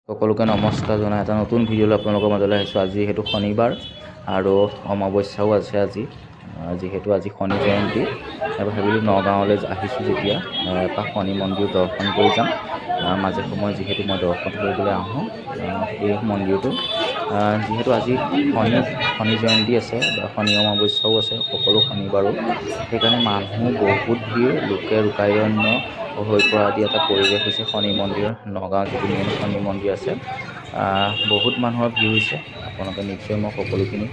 সকলোকে নমস্কাৰ জনাই এটা নতুন ভিডিঅ'লৈ আপোনালোকৰ মাজলৈ আহিছোঁ। আজি যিহেতু শনিবাৰ আৰু অমাৱস্যাও আছে যিহেতু আজি শনি জয়ন্তী, ভাবিলোঁ নগাঁৱলৈ আহিছোঁ যেতিয়া এপাক শনি মন্দিৰ দৰ্শন কৰি যাম। মাজে সময়ে যিহেতু মই দৰ্শন কৰিবলৈ আহোঁ এই মন্দিৰটো, যিহেতু আজি শনি জয়ন্তী আছে বা শনি অমাৱস্যাও আছে সকলো শনিবাৰো, সেইকাৰণে মানুহ বহুত ভিৰ, লোকে লোকাৰণ্য হৈ পৰা আদি এটা পৰিৱেশ হৈছে শনি মন্দিৰ। নগাঁও যিটো মেইন শনি মন্দিৰ আছে, বহুত মানুহৰ ভিৰ হৈছে। আপোনালোকে নিশ্চয় মই সকলোখিনি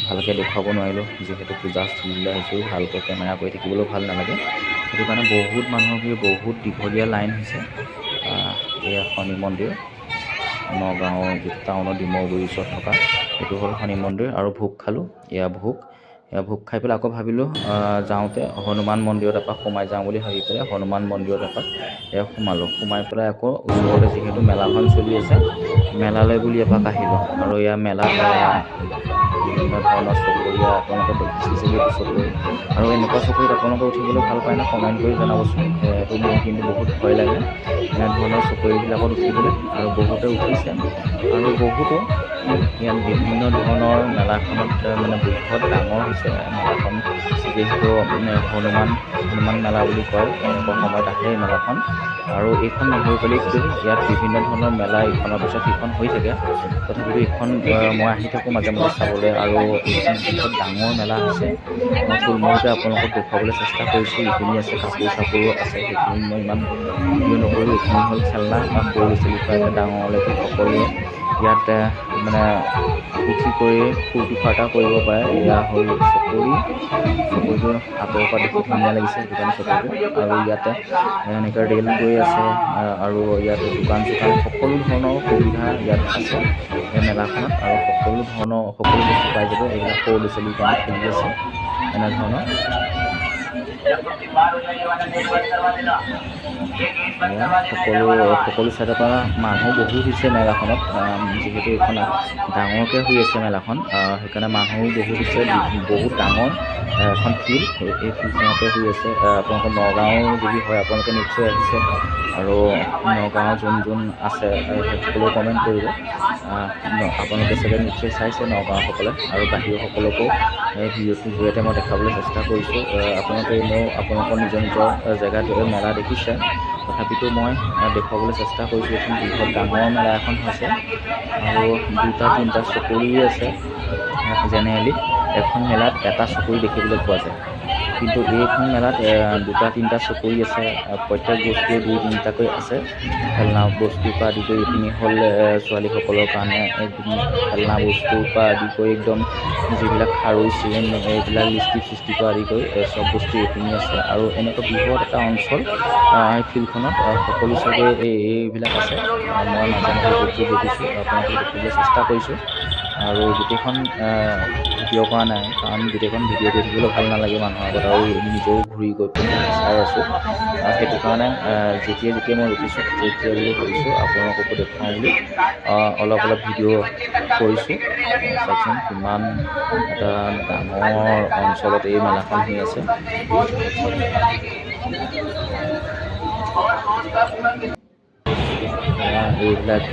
ভালকৈ দেখুৱাব নোৱাৰিলোঁ, যিহেতু পূজাস্থলীলৈ আহিছোঁ, ভালকৈ কেমেৰা কৰি থাকিবলৈও ভাল নালাগে। সেইটো কাৰণে বহুত মানুহৰ ভিৰ, বহুত দীঘলীয়া লাইন হৈছে। এয়া শনি মন্দিৰ, নগাঁও যিটো টাউনৰ ডিমৌগুৰিৰ ওচৰত থকা এইটো হ'ল শনি মন্দিৰ। আৰু ভোগ খালোঁ, এয়া ভোগ খাই পেলাই আকৌ ভাবিলোঁ যাওঁতে হনুমান মন্দিৰত এপাক সোমাই যাওঁ বুলি ভাবি পেলাই হনুমান মন্দিৰত এপাক সোমালোঁ। সোমাই পেলাই আকৌ ওচৰতে যিহেতু মেলাখন চলি আছে, মেলালৈ বুলি এপাক আহিলোঁ। আৰু এয়া মেলাত বিভিন্ন ধৰণৰ চকৰিয়া আপোনালোকে দেখিছে চাগে, এইটো চকৰি। আৰু এনেকুৱা চকৰিত আপোনালোকে উঠিবলৈ ভাল পায় নে কমেণ্ট কৰি জনাবচোন। এইটো মোৰ কিন্তু বহুত ভয় লাগে এনেধৰণৰ চকৰিবিলাকত উঠিবলৈ, আৰু বহুতে উঠিছে। আৰু বহুতো ইয়াত বিভিন্ন ধৰণৰ মেলাখনত মানে বৃহৎ ডাঙৰ হৈছে মেলাখন, যিহেতু হনুমান মেলা বুলি কয়। এনেকুৱা সময়ত আহে এই মেলাখন, আৰু এইখন নহৈ পেলাই কি ইয়াত বিভিন্ন ধৰণৰ মেলা ইখনৰ পিছত সিখন হৈ থাকে। তথাপিতো এইখন মই আহি থাকোঁ মাজে মাজে চাবলৈ, আৰু এইখন বৃহৎ ডাঙৰ মেলা হৈছে। মই থুলমূলকৈ আপোনালোকক দেখুৱাবলৈ চেষ্টা কৰিছোঁ। এইখিনি আছে কাপোৰ চাপোৰো আছে, সেইখিনি মই ইমান ভিডিঅ' নকৰিলোঁ। এইখিনি হ'ল খেলনা, সৰু ল'ৰা ছোৱালীৰ পৰা ডাঙৰলৈকে সকলোৱে ইয়াত মানে উঠি কৰি ফূৰ্তি ফাৰ্তা কৰিব পাৰে। এয়া হ'ল চকৰিটো আঁতৰৰ পৰা দেখি ধুনীয়া লাগিছে, সেইটো কাৰণে চকৰিটো। আৰু ইয়াতে এনেকৈ ৰেল গৈ আছে, আৰু ইয়াতে দোকান চোকান সকলো ধৰণৰ সুবিধা ইয়াত আছে এই মেলাখনত। আৰু সকলো বস্তু পাই যাব। এইবিলাক সৰু ল'ৰা ছোৱালীৰ কাৰণে খেলি আছে এনেধৰণৰ। সকলো ছাইডৰ পৰা মানুহ বহুত হৈছে মেলাখনত, যিহেতু এইখন ডাঙৰকৈ হৈ আছে মেলাখন, সেইকাৰণে মানুহো বহুত হৈছে। বহুত ডাঙৰ এখন ফিল্ড, এই ফিল্ডখনতে হৈ আছে। আপোনালোকৰ নগাঁও যদি হয় আপোনালোকে নিশ্চয় আহিছে, আৰু নগাঁও যোন আছে সকলেও কমেণ্ট কৰিব। আপোনালোকে চাগে নিশ্চয় চাইছে নগাঁওসকলে, আৰু বাহিৰৰসকলকো এই ভিডিঅ'টোৰ জৰিয়তে মই দেখাবলৈ চেষ্টা কৰিছোঁ। আপোনালোকে এনেও আপোনালোকৰ নিজৰ জেগাত মেলা দেখিছে, তথাপিতো মই দেখুৱাবলৈ চেষ্টা কৰিছোঁ। এখন বৃহৎ ডাঙৰ মেলা এখন হৈছে, আৰু 2-3টা চকৰি আছে। জেনেৰেলি এখন মেলাত এটা চকৰি দেখিবলৈ পোৱা যায়, কিন্তু এইখন মেলাত 2-3টা চকৰি আছে। প্ৰত্যেক বস্তুৱে 2-3টাকৈ আছে। খেলনা বস্তুৰ পৰা আদি কৰি এইখিনি হ'ল ছোৱালীসকলৰ কাৰণে খেলনা বস্তুৰ পৰা আদি কৰি একদম যিবিলাক খাৰু চেইন, এইবিলাক লিপষ্টিক চিষ্টিকৰ পৰা আদি কৰি চব বস্তু এইখিনি আছে। আৰু এনেকুৱা বৃহৎ এটা অঞ্চল এই ফিল্ডখনত সকলো চাইডে এইবিলাক আছে। মই মাজে মাজে য'ত দেখিছোঁ আপোনালোকক দেখাবলৈ চেষ্টা কৰিছোঁ, আৰু গোটেইখন ভিডিঅ' কৰা নাই, কাৰণ গোটেইখন ভিডিঅ' কৰি থাকিবলৈ ভাল নালাগে মানুহৰ আগত, আৰু নিজেও ঘূৰি গৈ পেলাই চাই আছোঁ। সেইটো কাৰণে যেতিয়া মই ৰখিছোঁ তেতিয়া বুলি ভাবিছোঁ আপোনালোককো দেখুৱাওঁ বুলি অলপ ভিডিঅ' কৰিছোঁ। চাওকচোন কিমান এটা ডাঙৰ অঞ্চলত এই মেলাখন হৈ আছে। এইবিলাক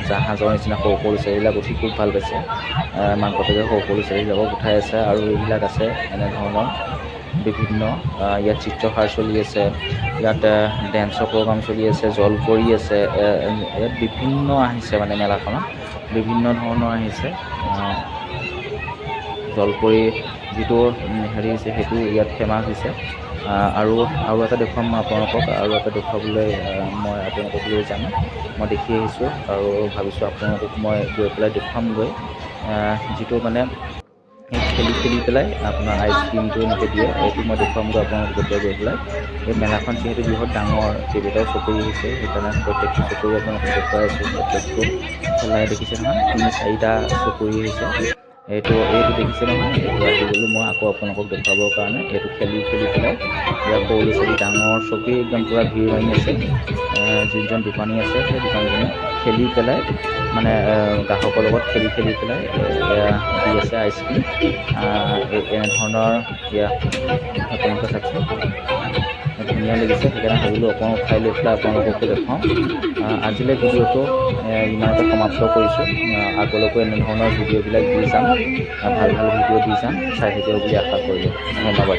জাহাজৰ নিচিনা সৰু ল'ৰা ছোৱালীবিলাক উঠি খুব ভাল পাইছে। মাক বাপেকে সৰু ল'ৰা-ছোৱালীবিলাকক উঠাই আছে। আৰু এইবিলাক আছে এনেধৰণৰ বিভিন্ন, ইয়াত চিত্ৰহাৰ চলি আছে, ইয়াত ডেন্সৰ প্ৰগ্ৰাম চলি আছে, জলপৰি আছে। ইয়াত বিভিন্ন আহিছে, মানে মেলাখনত বিভিন্ন ধৰণৰ আহিছে। জলপৰি যিটো হেৰি হৈছে সেইটো ইয়াত ফেমাছ হৈছে। আৰু এটা দেখুৱাম মই আপোনালোকক, আৰু এটা দেখুৱাবলৈ মই আপোনালোকক লৈ যাম। মই দেখি আহিছোঁ, আৰু ভাবিছোঁ আপোনালোকক মই গৈ পেলাই দেখুৱামগৈ, যিটো মানে খেলি পেলাই আপোনাৰ আইচক্ৰীমটো এনেকৈ দিয়ে, এইটো মই দেখুৱামগৈ আপোনালোকক যেতিয়া গৈ পেলাই। এই মেলাখন যিহেতু বৃহৎ ডাঙৰ, কেইবাটাও চকৰি হৈছে, সেইকাৰণে প্ৰত্যেকটো চকৰি আপোনালোকক দেখুৱাই আছোঁ। প্ৰত্যেকটো খেলাই দেখিছে নহয়, 3-4টা চকৰি হৈছে। এইটো দেখিছে নহয়, এইটো আহি গ'লোঁ মই আকৌ আপোনালোকক দেখুৱাবৰ কাৰণে। এইটো খেলি পেলাই ইয়াৰ সৰু ল'ৰা ছোৱালী ডাঙৰ চকী একদম পূৰা ভিৰ মাৰি আছে। যোনজন দোকানী আছে সেই দোকানীজনে খেলি পেলাই, মানে গ্ৰাহকৰ লগত খেলি পেলাই দি আছে আইচক্ৰীম। এনেধৰণৰ এয়া আপোনালোকে চাওকচোন, ধুনীয়া লাগিছে, সেইকাৰণে ভাবিলোঁ অকণ উঠাই লৈ পেলাই আপোনালোককো দেখাওঁ। আজিলৈ ভিডিঅ'টো ইমানতে সমাপ্ত কৰিছোঁ। আগলৈকো এনেধৰণৰ ভিডিঅ'বিলাক দি যাম, ভাল ভাল ভিডিঅ' দি যাম, চাই থাকিব বুলি আশা কৰিলোঁ। ধন্যবাদ।